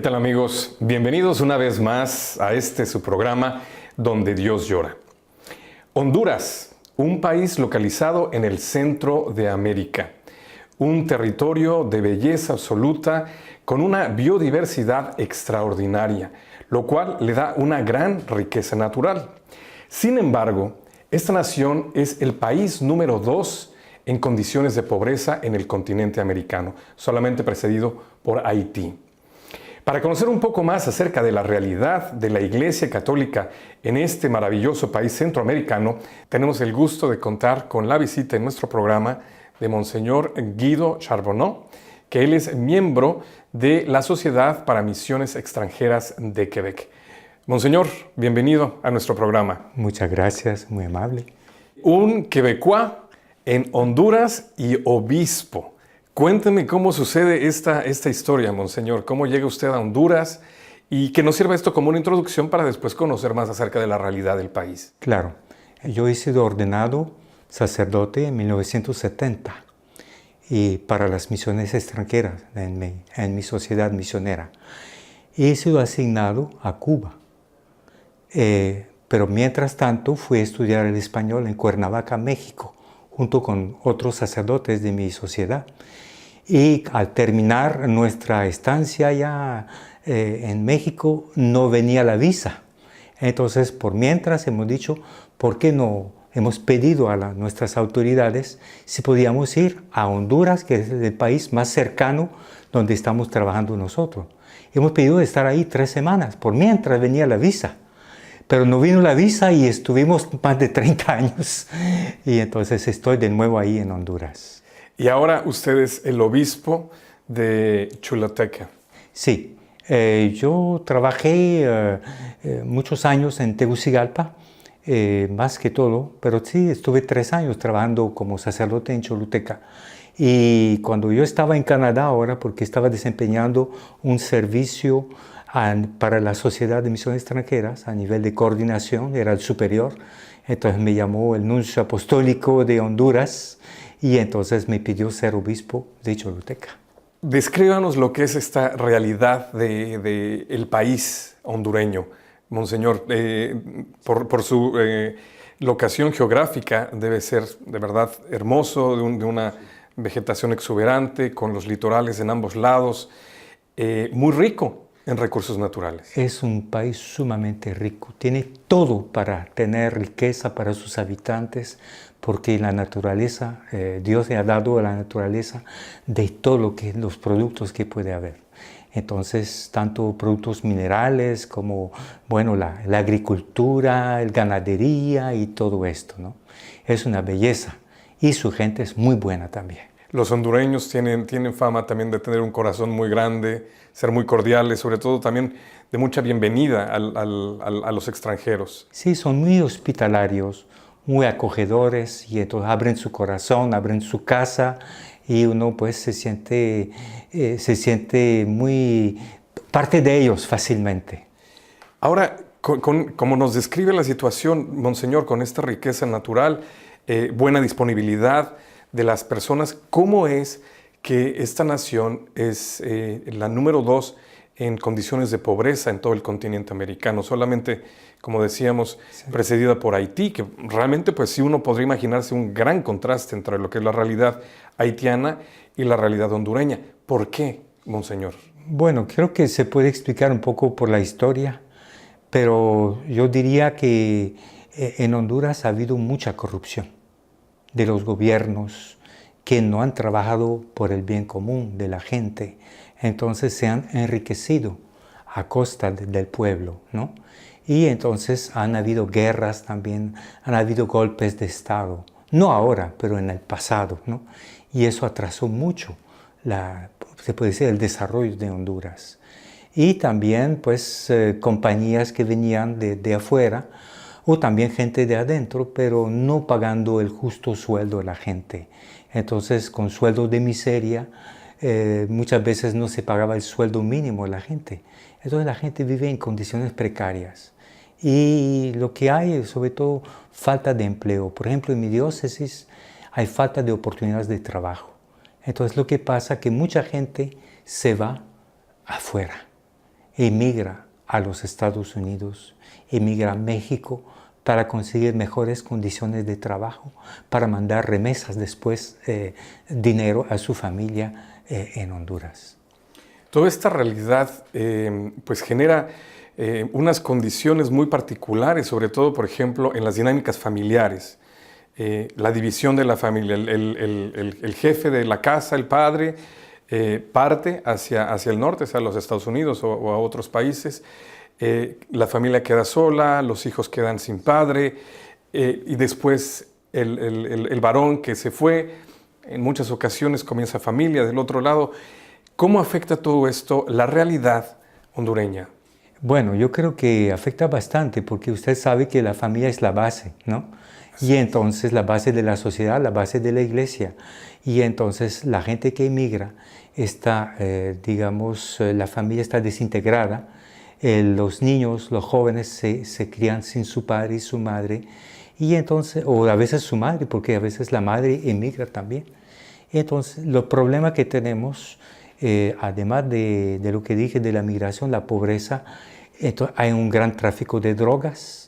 tal amigos? Bienvenidos una vez más a su programa Donde Dios llora. Honduras, un país localizado en el centro de América. Un territorio de belleza absoluta con una biodiversidad extraordinaria, lo cual le da una gran riqueza natural. Sin embargo, esta nación es el país número 2 en condiciones de pobreza en el continente americano, solamente precedido por Haití. Para conocer un poco más acerca de la realidad de la Iglesia Católica en este maravilloso país centroamericano, tenemos el gusto de contar con la visita en nuestro programa de Monseñor Guido Charbonneau, que él es miembro de la Sociedad para Misiones Extranjeras de Quebec. Monseñor, bienvenido a nuestro programa. Muchas gracias, muy amable. Un quebecuá en Honduras y obispo. Cuénteme cómo sucede esta historia, Monseñor. ¿Cómo llega usted a Honduras? Y que nos sirva esto como una introducción para después conocer más acerca de la realidad del país. Claro. Yo he sido ordenado sacerdote en 1970 y para las misiones extranjeras en mi sociedad misionera. Y he sido asignado a Cuba. Pero mientras tanto fui a estudiar el español en Cuernavaca, México, junto con otros sacerdotes de mi sociedad. Y al terminar nuestra estancia ya en México, no venía la visa. Entonces, por mientras hemos dicho, ¿por qué no? Hemos pedido a nuestras autoridades si podíamos ir a Honduras, que es el país más cercano donde estamos trabajando nosotros. Hemos pedido estar ahí 3 semanas, por mientras venía la visa. Pero no vino la visa y estuvimos más de 30 años. Y entonces estoy de nuevo ahí en Honduras. Y ahora usted es el obispo de Choluteca. Sí, yo trabajé muchos años en Tegucigalpa, más que todo, pero sí estuve 3 años trabajando como sacerdote en Choluteca. Y cuando yo estaba en Canadá ahora, porque estaba desempeñando un servicio para la Sociedad de Misiones Extranjeras a nivel de coordinación, era el superior, entonces me llamó el nuncio apostólico de Honduras y entonces me pidió ser obispo de Choluteca. Descríbanos lo que es esta realidad del país hondureño, Monseñor. Por su locación geográfica debe ser de verdad hermoso, de una vegetación exuberante, con los litorales en ambos lados, muy rico en recursos naturales. Es un país sumamente rico, tiene todo para tener riqueza para sus habitantes, porque la naturaleza, Dios le ha dado a la naturaleza de todo los productos que puede haber. Entonces, tanto productos minerales como, bueno, la agricultura, la ganadería y todo esto, ¿no? Es una belleza y su gente es muy buena también. Los hondureños tienen fama también de tener un corazón muy grande, ser muy cordiales, sobre todo también de mucha bienvenida a los extranjeros. Sí, son muy hospitalarios, muy acogedores y entonces abren su corazón, abren su casa y uno pues se siente muy parte de ellos fácilmente. Ahora, como nos describe la situación, Monseñor, con esta riqueza natural, buena disponibilidad de las personas, ¿cómo es que esta nación es la número 2 en condiciones de pobreza en todo el continente americano? Solamente, como decíamos, sí, precedida por Haití, que realmente pues sí uno podría imaginarse un gran contraste entre lo que es la realidad haitiana y la realidad hondureña. ¿Por qué, Monseñor? Bueno, creo que se puede explicar un poco por la historia, pero yo diría que en Honduras ha habido mucha corrupción de los gobiernos que no han trabajado por el bien común de la gente. Entonces se han enriquecido a costa del pueblo, ¿no? Y entonces han habido guerras también, han habido golpes de Estado. No ahora, pero en el pasado, ¿no? Y eso atrasó mucho, se puede decir, el desarrollo de Honduras. Y también, pues, compañías que venían de afuera, o también gente de adentro, pero no pagando el justo sueldo a la gente. Entonces, con sueldo de miseria, muchas veces no se pagaba el sueldo mínimo a la gente. Entonces, la gente vive en condiciones precarias. Y lo que hay es, sobre todo, falta de empleo. Por ejemplo, en mi diócesis hay falta de oportunidades de trabajo. Entonces, lo que pasa es que mucha gente se va afuera. emigra a los Estados Unidos, emigra a México para conseguir mejores condiciones de trabajo, para mandar remesas después, dinero a su familia en Honduras. Toda esta realidad pues genera unas condiciones muy particulares, sobre todo, por ejemplo, en las dinámicas familiares. La división de la familia, el jefe de la casa, el padre, parte hacia el norte, hacia los Estados Unidos o a otros países. La familia queda sola, los hijos quedan sin padre, y después el varón que se fue, en muchas ocasiones comienza familia del otro lado. ¿Cómo afecta todo esto la realidad hondureña? Bueno, yo creo que afecta bastante porque usted sabe que la familia es la base, ¿no? Y entonces la base de la sociedad, la base de la iglesia. Y entonces la gente que emigra está, la familia está desintegrada. Los niños, los jóvenes se crían sin su padre y su madre. Y entonces, o a veces su madre, porque a veces la madre emigra también. Entonces, los problemas que tenemos, además de lo que dije de la migración, la pobreza, entonces hay un gran tráfico de drogas.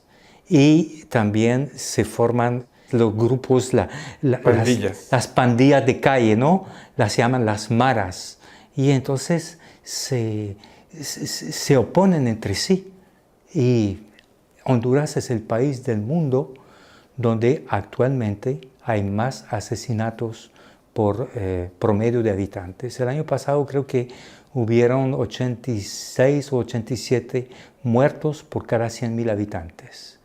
Y también se forman los grupos, las pandillas de calle, ¿no? Las llaman las maras. Y entonces se oponen entre sí. Y Honduras es el país del mundo donde actualmente hay más asesinatos por promedio de habitantes. El año pasado creo que hubieron 86 o 87 muertos por cada 100,000 habitantes.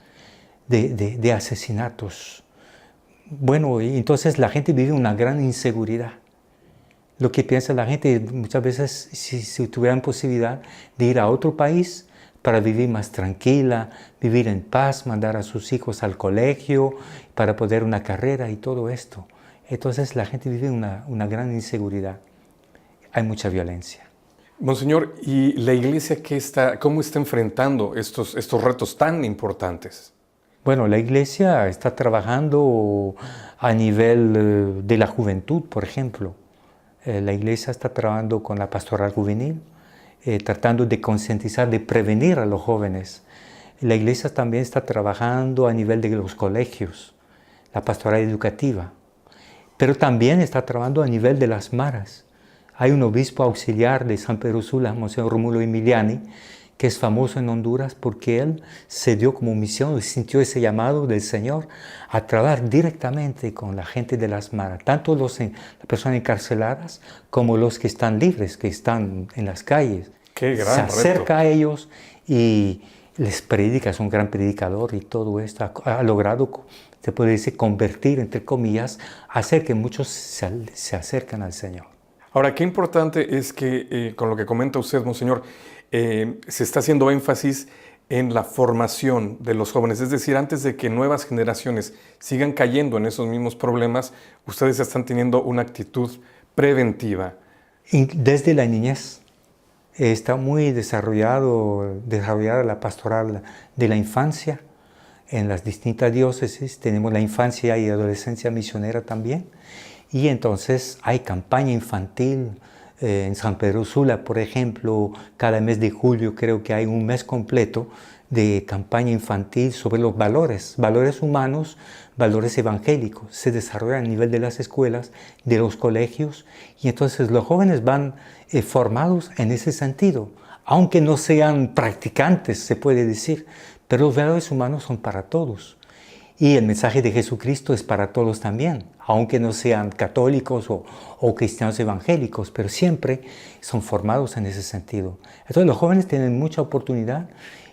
De asesinatos. Bueno, y entonces la gente vive una gran inseguridad. Lo que piensa la gente muchas veces, si tuvieran posibilidad de ir a otro país para vivir más tranquila, vivir en paz, mandar a sus hijos al colegio, para poder una carrera y todo esto. Entonces la gente vive una gran inseguridad. Hay mucha violencia. Monseñor, ¿y la Iglesia cómo está enfrentando estos retos tan importantes? Bueno, la Iglesia está trabajando a nivel de la juventud, por ejemplo. La Iglesia está trabajando con la pastoral juvenil, tratando de concientizar, de prevenir a los jóvenes. La Iglesia también está trabajando a nivel de los colegios, la pastoral educativa. Pero también está trabajando a nivel de las maras. Hay un obispo auxiliar de San Pedro Sula, Monseñor Rómulo Emiliani, que es famoso en Honduras porque él se dio como misión y sintió ese llamado del Señor a trabajar directamente con la gente de las maras, tanto las personas encarceladas como los que están libres, que están en las calles. ¡Qué gran reto! Se acerca a ellos y les predica, es un gran predicador y todo esto ha logrado, se puede decir, convertir, entre comillas, hacer que muchos se acercan al Señor. Ahora, qué importante es que, con lo que comenta usted, Monseñor, se está haciendo énfasis en la formación de los jóvenes. Es decir, antes de que nuevas generaciones sigan cayendo en esos mismos problemas, ustedes están teniendo una actitud preventiva. Desde la niñez está muy desarrollada la pastoral de la infancia. En las distintas diócesis tenemos la infancia y adolescencia misionera también. Y entonces hay campaña infantil. En San Pedro Sula, por ejemplo, cada mes de julio creo que hay un mes completo de campaña infantil sobre los valores humanos, valores evangélicos. Se desarrolla a nivel de las escuelas, de los colegios, y entonces los jóvenes van formados en ese sentido, aunque no sean practicantes, se puede decir, pero los valores humanos son para todos. Y el mensaje de Jesucristo es para todos también, aunque no sean católicos o cristianos evangélicos, pero siempre son formados en ese sentido. Entonces los jóvenes tienen mucha oportunidad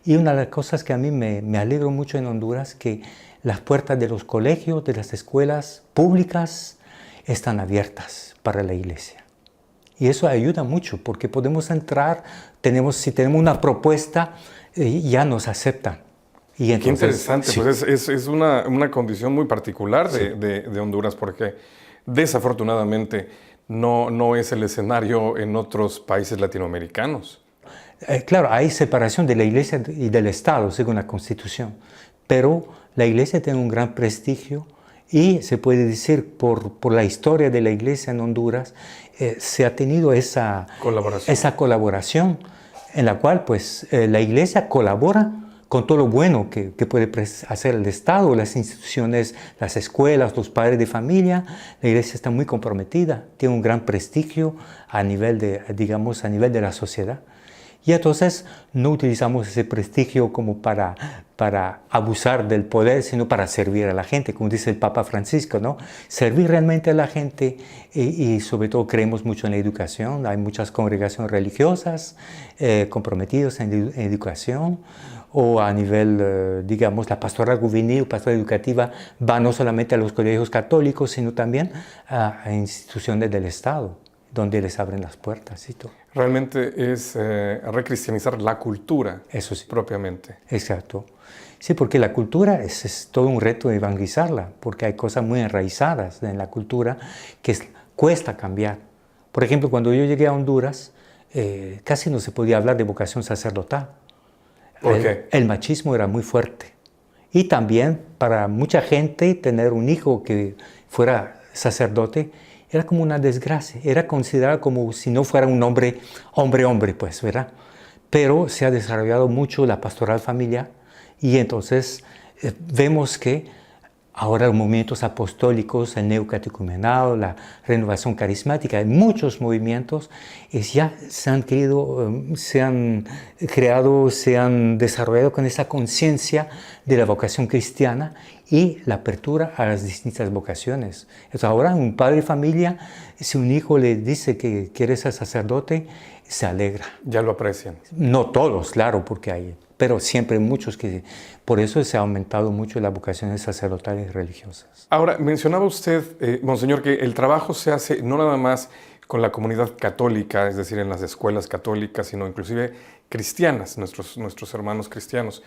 y una de las cosas que a mí me alegro mucho en Honduras, que las puertas de los colegios, de las escuelas públicas están abiertas para la iglesia. Y eso ayuda mucho porque podemos entrar, si tenemos una propuesta, ya nos aceptan. Y entonces, qué interesante, sí. Pues es una condición muy particular de Honduras, porque desafortunadamente no es el escenario en otros países latinoamericanos. Claro, hay separación de la Iglesia y del Estado, según la Constitución, pero la Iglesia tiene un gran prestigio y se puede decir por la historia de la Iglesia en Honduras, se ha tenido esa colaboración. en la cual pues la Iglesia colabora con todo lo bueno que puede hacer el Estado, las instituciones, las escuelas, los padres de familia. La Iglesia está muy comprometida, tiene un gran prestigio a nivel de, digamos, a nivel de la sociedad. Y entonces no utilizamos ese prestigio como para abusar del poder, sino para servir a la gente, como dice el Papa Francisco, ¿no? Servir realmente a la gente y sobre todo creemos mucho en la educación. Hay muchas congregaciones religiosas comprometidas en educación, o a nivel, digamos, la pastoral juvenil, pastoral educativa, va no solamente a los colegios católicos, sino también a instituciones del Estado, donde les abren las puertas y todo. Realmente es recristianizar la cultura. Eso sí. Propiamente. Exacto. Sí, porque la cultura es todo un reto evangelizarla, porque hay cosas muy enraizadas en la cultura que cuesta cambiar. Por ejemplo, cuando yo llegué a Honduras, casi no se podía hablar de vocación sacerdotal. ¿Por qué? El machismo era muy fuerte. Y también para mucha gente tener un hijo que fuera sacerdote era como una desgracia, era considerado como si no fuera un hombre, pues, ¿verdad? Pero se ha desarrollado mucho la pastoral familiar y entonces vemos que ahora los movimientos apostólicos, el neocatecumenado, la renovación carismática, hay muchos movimientos ya se han creado, se han desarrollado con esa conciencia de la vocación cristiana y la apertura a las distintas vocaciones. Entonces ahora un padre de familia, si un hijo le dice que quiere ser sacerdote, se alegra. Ya lo aprecian. No todos, claro, porque hay, pero siempre muchos que... Por eso se ha aumentado mucho las vocaciones sacerdotales y religiosas. Ahora, mencionaba usted, Monseñor, que el trabajo se hace no nada más con la comunidad católica, es decir, en las escuelas católicas, sino inclusive cristianas, nuestros hermanos cristianos.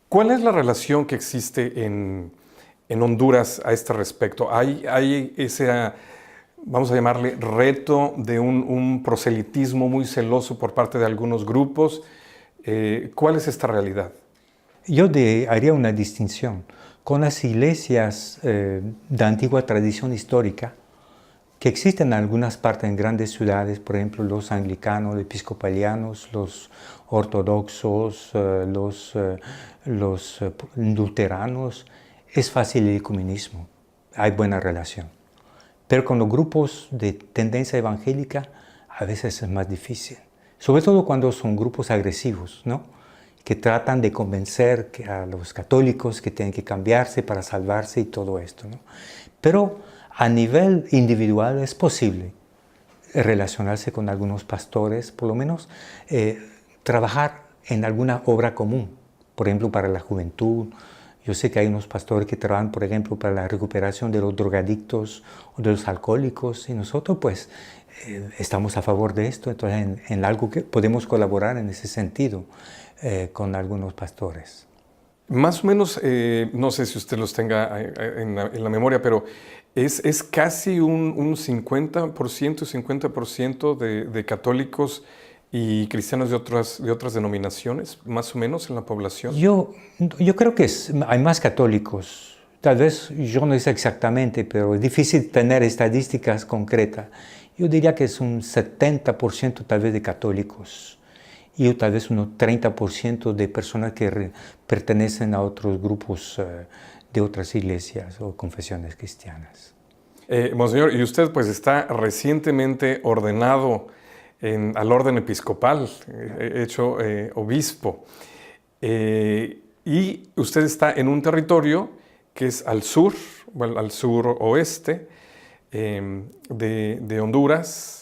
¿Cuál es la relación que existe en Honduras a este respecto? ¿Hay ese, vamos a llamarle, reto de un proselitismo muy celoso por parte de algunos grupos? ¿Cuál es esta realidad? Yo haría una distinción con las iglesias de antigua tradición histórica que existen en algunas partes en grandes ciudades, por ejemplo los anglicanos, los episcopalianos, los ortodoxos, los luteranos. Es fácil el ecumenismo, hay buena relación. Pero con los grupos de tendencia evangélica a veces es más difícil, sobre todo cuando son grupos agresivos, ¿no? Que tratan de convencer a los católicos que tienen que cambiarse para salvarse y todo esto, ¿no? Pero a nivel individual es posible relacionarse con algunos pastores, por lo menos trabajar en alguna obra común, por ejemplo para la juventud. Yo sé que hay unos pastores que trabajan, por ejemplo, para la recuperación de los drogadictos o de los alcohólicos y nosotros pues estamos a favor de esto, entonces en algo que podemos colaborar en ese sentido. Con algunos pastores. Más o menos, no sé si usted los tenga en la memoria, pero es casi un 50% de católicos y cristianos de otras denominaciones, más o menos en la población. Yo creo que hay más católicos. Tal vez yo no sé exactamente, pero es difícil tener estadísticas concretas. Yo diría que es un 70% tal vez de católicos. Y tal vez un 30% de personas que pertenecen a otros grupos de otras iglesias o confesiones cristianas. Monseñor, y usted pues está recientemente ordenado al orden episcopal, hecho obispo. Y usted está en un territorio que es al sur oeste de Honduras,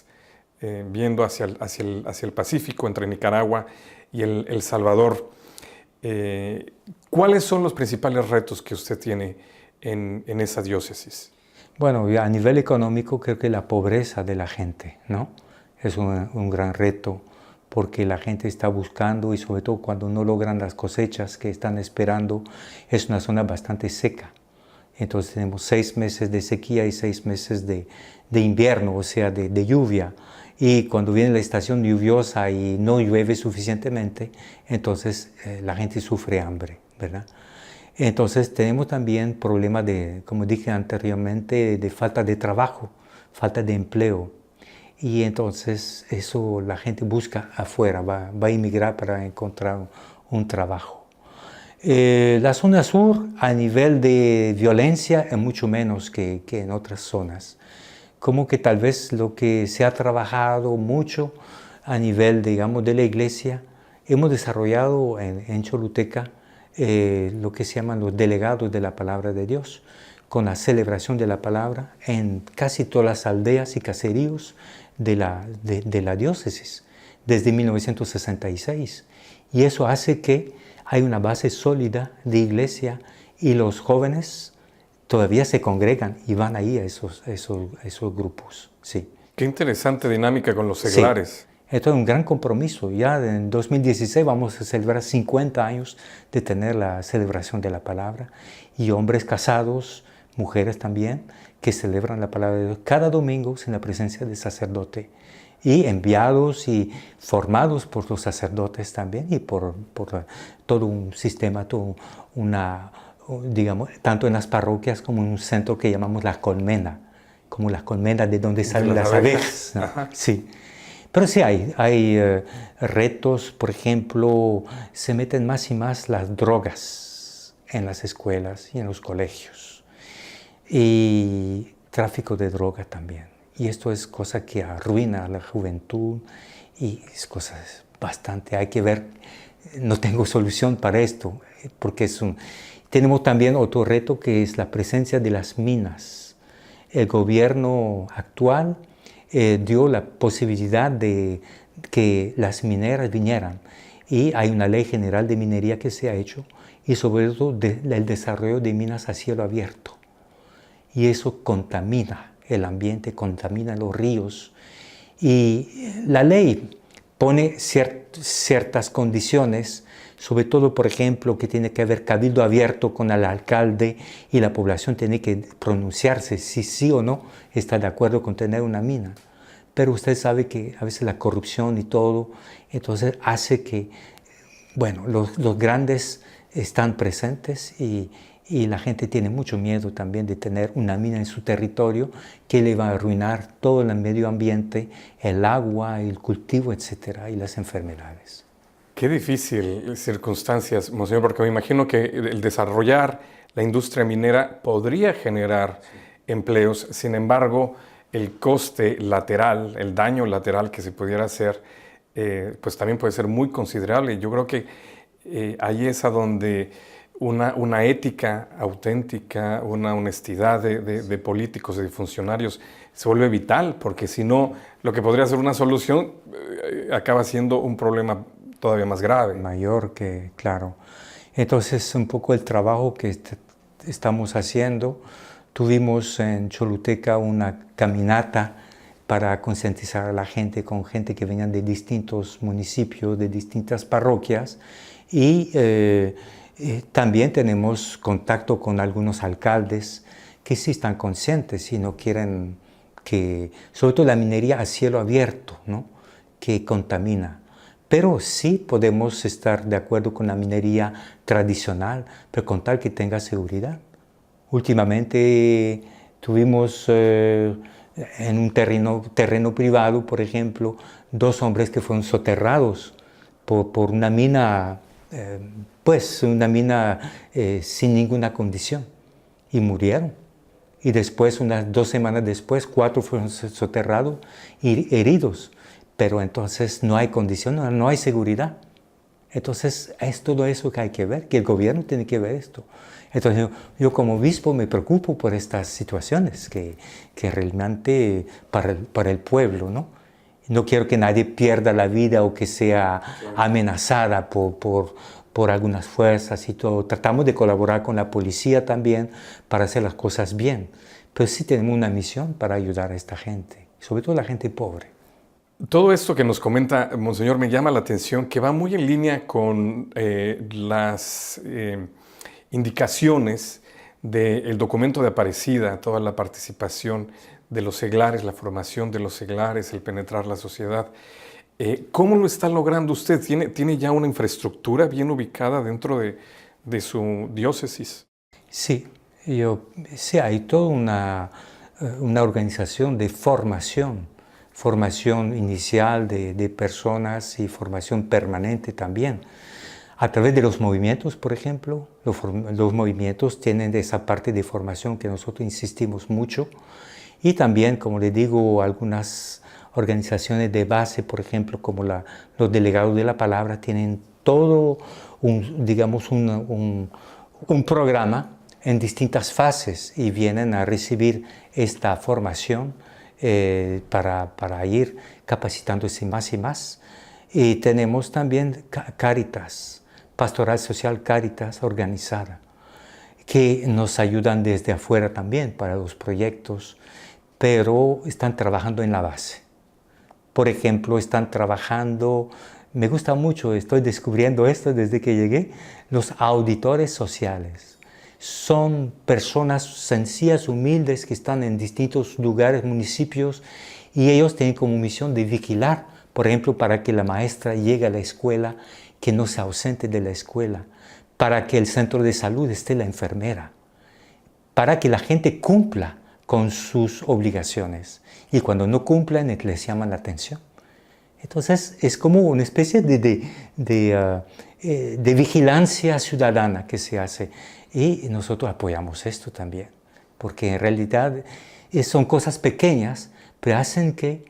viendo hacia el Pacífico, entre Nicaragua y El Salvador. ¿Cuáles son los principales retos que usted tiene en esa diócesis? Bueno, a nivel económico creo que la pobreza de la gente, ¿no? Es un gran reto porque la gente está buscando y sobre todo cuando no logran las cosechas que están esperando, es una zona bastante seca. Entonces tenemos 6 meses de sequía y 6 meses de invierno, o sea, de lluvia. Y cuando viene la estación lluviosa y no llueve suficientemente, entonces la gente sufre hambre, ¿verdad? Entonces tenemos también problemas de, como dije anteriormente, de falta de trabajo, falta de empleo. y entonces eso la gente busca afuera, va a emigrar para encontrar un trabajo. La zona sur a nivel de violencia es mucho menos que en otras zonas. Como que tal vez lo que se ha trabajado mucho a nivel, digamos, de la iglesia, hemos desarrollado en Choluteca lo que se llaman los delegados de la palabra de Dios, con la celebración de la palabra en casi todas las aldeas y caseríos de la diócesis desde 1966. Y eso hace que hay una base sólida de iglesia y los jóvenes todavía se congregan y van ahí a esos grupos. Sí. Qué interesante dinámica con los seglares. Sí. Esto es un gran compromiso. Ya en 2016 vamos a celebrar 50 años de tener la celebración de la palabra, y hombres casados, mujeres también, que celebran la palabra de Dios cada domingo en la presencia del sacerdote, y enviados y formados por los sacerdotes también, y por todo un sistema, digamos, tanto en las parroquias como en un centro que llamamos la colmena, como las colmenas de donde salen las abejas, ¿no? Sí. Pero sí hay retos, por ejemplo, se meten más y más las drogas en las escuelas y en los colegios, y tráfico de droga también. Y esto es cosa que arruina a la juventud, y es cosa bastante, hay que ver, no tengo solución para esto, porque tenemos también otro reto, que es la presencia de las minas. El gobierno actual dio la posibilidad de que las mineras vinieran, y hay una ley general de minería que se ha hecho, y sobre todo el desarrollo de minas a cielo abierto, y eso contamina el ambiente, contamina los ríos, y la ley pone ciertas condiciones, sobre todo, por ejemplo, que tiene que haber cabildo abierto con el alcalde, y la población tiene que pronunciarse si sí o no está de acuerdo con tener una mina. Pero usted sabe que a veces la corrupción y todo, entonces hace que, bueno, los grandes están presentes, y la gente tiene mucho miedo también de tener una mina en su territorio que le va a arruinar todo el medio ambiente, el agua, el cultivo, etcétera, y las enfermedades. Qué difícil circunstancias, Monseñor, porque me imagino que el desarrollar la industria minera podría generar empleos. Sin embargo, el coste lateral, el daño lateral que se pudiera hacer, pues también puede ser muy considerable. Yo creo que ahí es a donde una ética auténtica, una honestidad de políticos, de funcionarios, se vuelve vital, porque si no, lo que podría ser una solución acaba siendo un problema todavía más grave. Mayor, que claro. Entonces, un poco el trabajo que estamos haciendo. Tuvimos en Choluteca una caminata para concientizar a la gente, con gente que venían de distintos municipios, de distintas parroquias, y también tenemos contacto con algunos alcaldes que sí están conscientes y no quieren que, sobre todo la minería a cielo abierto, ¿no?, que contamina. Pero sí podemos estar de acuerdo con la minería tradicional, pero con tal que tenga seguridad. Últimamente tuvimos en un terreno privado, por ejemplo, 2 hombres que fueron soterrados por una mina, una mina sin ninguna condición, y murieron. Y después, unas 2 semanas después, 4 fueron soterrados y heridos. Pero entonces no hay condición, no hay seguridad. Entonces es todo eso que hay que ver, que el gobierno tiene que ver esto. Entonces yo como obispo me preocupo por estas situaciones que realmente para el pueblo, ¿no? No quiero que nadie pierda la vida o que sea amenazada por algunas fuerzas y todo. Tratamos de colaborar con la policía también para hacer las cosas bien. Pero sí tenemos una misión para ayudar a esta gente, sobre todo la gente pobre. Todo esto que nos comenta, Monseñor, me llama la atención, que va muy en línea con las indicaciones del documento de Aparecida, toda la participación de los seglares, la formación de los seglares, el penetrar la sociedad. ¿Cómo lo está logrando usted? ¿Tiene ya una infraestructura bien ubicada dentro de su diócesis? Sí, hay toda una organización de formación formación inicial de personas y formación permanente también. A través de los movimientos, por ejemplo, los movimientos tienen esa parte de formación que nosotros insistimos mucho. Y también, como les digo, algunas organizaciones de base, por ejemplo, como los delegados de la palabra, tienen todo un programa en distintas fases y vienen a recibir esta formación para ir capacitándose más y más. Y tenemos también Cáritas, Pastoral Social Cáritas organizada, que nos ayudan desde afuera también para los proyectos, pero están trabajando en la base. Por ejemplo, están trabajando, me gusta mucho, estoy descubriendo esto desde que llegué, los auditores sociales. Son personas sencillas, humildes, que están en distintos lugares, municipios, y ellos tienen como misión de vigilar, por ejemplo, para que la maestra llegue a la escuela, que no se ausente de la escuela, para que el centro de salud esté la enfermera, para que la gente cumpla con sus obligaciones. Y cuando no cumplan, les llaman la atención. Entonces, es como una especie de vigilancia ciudadana que se hace. Y nosotros apoyamos esto también, porque en realidad son cosas pequeñas, pero hacen que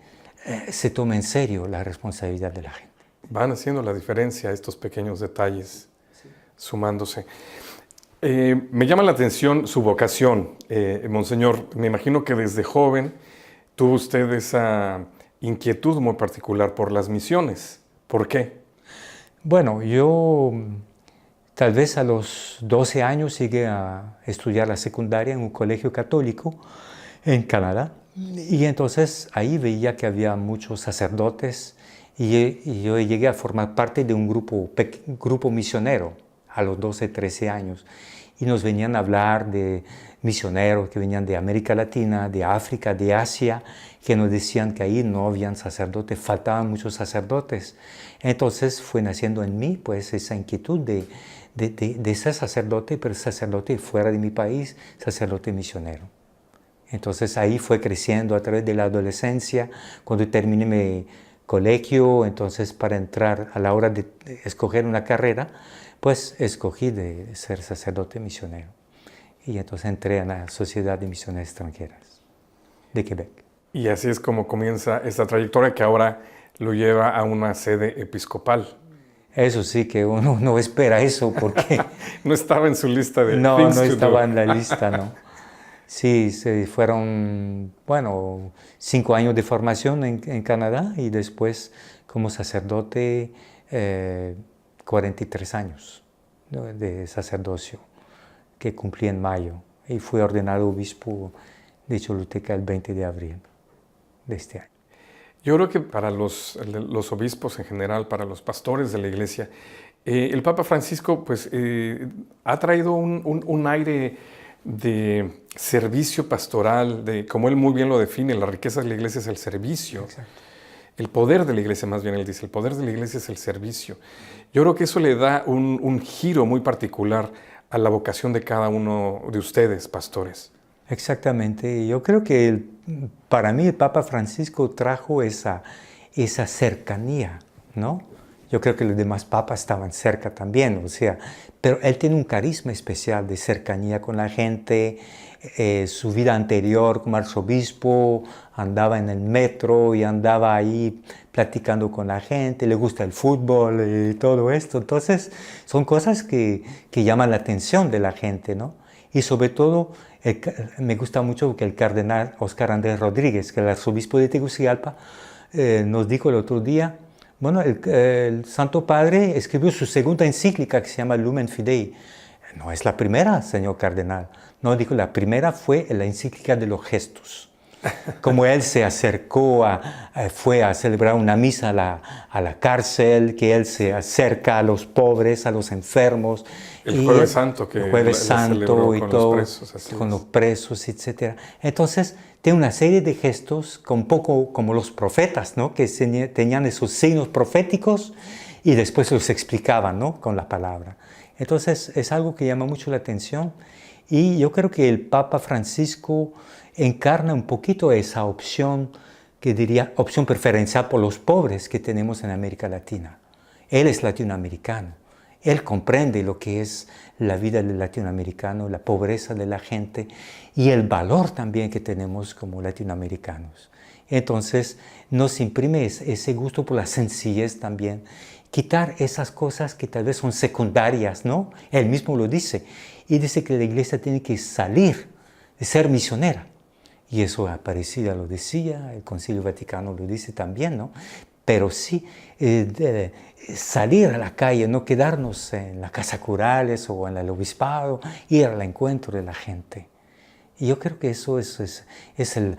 se tome en serio la responsabilidad de la gente. Van haciendo la diferencia estos pequeños detalles, sí, sumándose. Me llama la atención su vocación, Monseñor. Me imagino que desde joven tuvo usted esa inquietud muy particular por las misiones. ¿Por qué? Bueno, yo tal vez a los 12 años llegué a estudiar la secundaria en un colegio católico en Canadá. Y entonces ahí veía que había muchos sacerdotes y yo llegué a formar parte de un grupo misionero a los 12, 13 años. Y nos venían a hablar de misioneros que venían de América Latina, de África, de Asia, que nos decían que ahí no habían sacerdotes, faltaban muchos sacerdotes. Entonces fue naciendo en mí pues esa inquietud de ser sacerdote, pero sacerdote fuera de mi país, sacerdote misionero. Entonces ahí fue creciendo a través de la adolescencia. Cuando terminé mi colegio, entonces para entrar a la hora de escoger una carrera, pues escogí de ser sacerdote misionero. Y entonces entré en la Sociedad de Misiones Extranjeras de Quebec. Y así es como comienza esta trayectoria que ahora lo lleva a una sede episcopal. Eso sí, que uno no espera eso porque... No estaba en su lista de No, things no to estaba do. en la lista, no. Sí, fueron, 5 años de formación en Canadá y después como sacerdote 43 años, ¿no?, de sacerdocio que cumplí en mayo y fui ordenado obispo de Choluteca el 20 de abril de este año. Yo creo que para los obispos en general, para los pastores de la Iglesia, el Papa Francisco pues, ha traído un aire de servicio pastoral, como él muy bien lo define, la riqueza de la Iglesia es el servicio. Exacto. El poder de la Iglesia, más bien él dice, el poder de la Iglesia es el servicio. Yo creo que eso le da un giro muy particular a la vocación de cada uno de ustedes, pastores. Exactamente. Yo creo que para mí el Papa Francisco trajo esa cercanía, ¿no? Yo creo que los demás papas estaban cerca también, o sea, pero él tiene un carisma especial de cercanía con la gente. Su vida anterior como arzobispo andaba en el metro y andaba ahí platicando con la gente, le gusta el fútbol y todo esto. Entonces son cosas que llaman la atención de la gente, ¿no? Y sobre todo me gusta mucho que el cardenal Óscar Andrés Rodríguez, que es el arzobispo de Tegucigalpa, nos dijo el otro día, bueno, el Santo Padre escribió su segunda encíclica que se llama Lumen Fidei. No es la primera, señor cardenal. No, dijo, la primera fue la encíclica de los gestos. Como él se acercó, fue a celebrar una misa a la cárcel, que él se acerca a los pobres, a los enfermos. El Jueves Santo, que el Jueves Santo y con todo, los presos, así con es. los presos, etc. Entonces, tiene una serie de gestos, un poco como los profetas, ¿no?, que tenían esos signos proféticos y después los explicaban, ¿no?, con la palabra. Entonces, es algo que llama mucho la atención y yo creo que el Papa Francisco encarna un poquito esa opción que diría opción preferencial por los pobres que tenemos en América Latina. Él es latinoamericano. Él comprende lo que es la vida del latinoamericano, la pobreza de la gente y el valor también que tenemos como latinoamericanos. Entonces nos imprime ese gusto por la sencillez también, quitar esas cosas que tal vez son secundarias, ¿no? Él mismo lo dice, y dice que la iglesia tiene que salir de ser misionera. Y eso Aparecida lo decía, el Concilio Vaticano lo dice también, ¿no? Pero sí, salir a la calle, no quedarnos en la casa curales o en el obispado, ir al encuentro de la gente. Y yo creo que eso es el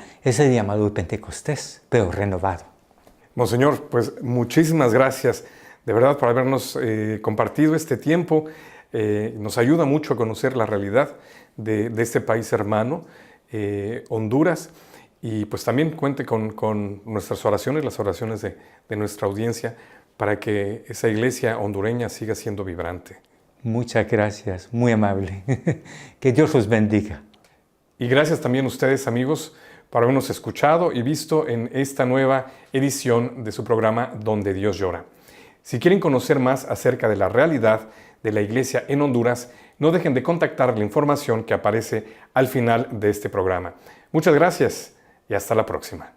llamado de Pentecostés, pero renovado. Monseñor, pues muchísimas gracias de verdad por habernos compartido este tiempo. Nos ayuda mucho a conocer la realidad de este país hermano, Honduras. Y pues también cuente con nuestras oraciones, las oraciones de nuestra audiencia, para que esa iglesia hondureña siga siendo vibrante. Muchas gracias, muy amable. Que Dios los bendiga. Y gracias también a ustedes, amigos, por habernos escuchado y visto en esta nueva edición de su programa Donde Dios Llora. Si quieren conocer más acerca de la realidad de la iglesia en Honduras, no dejen de contactar la información que aparece al final de este programa. Muchas gracias y hasta la próxima.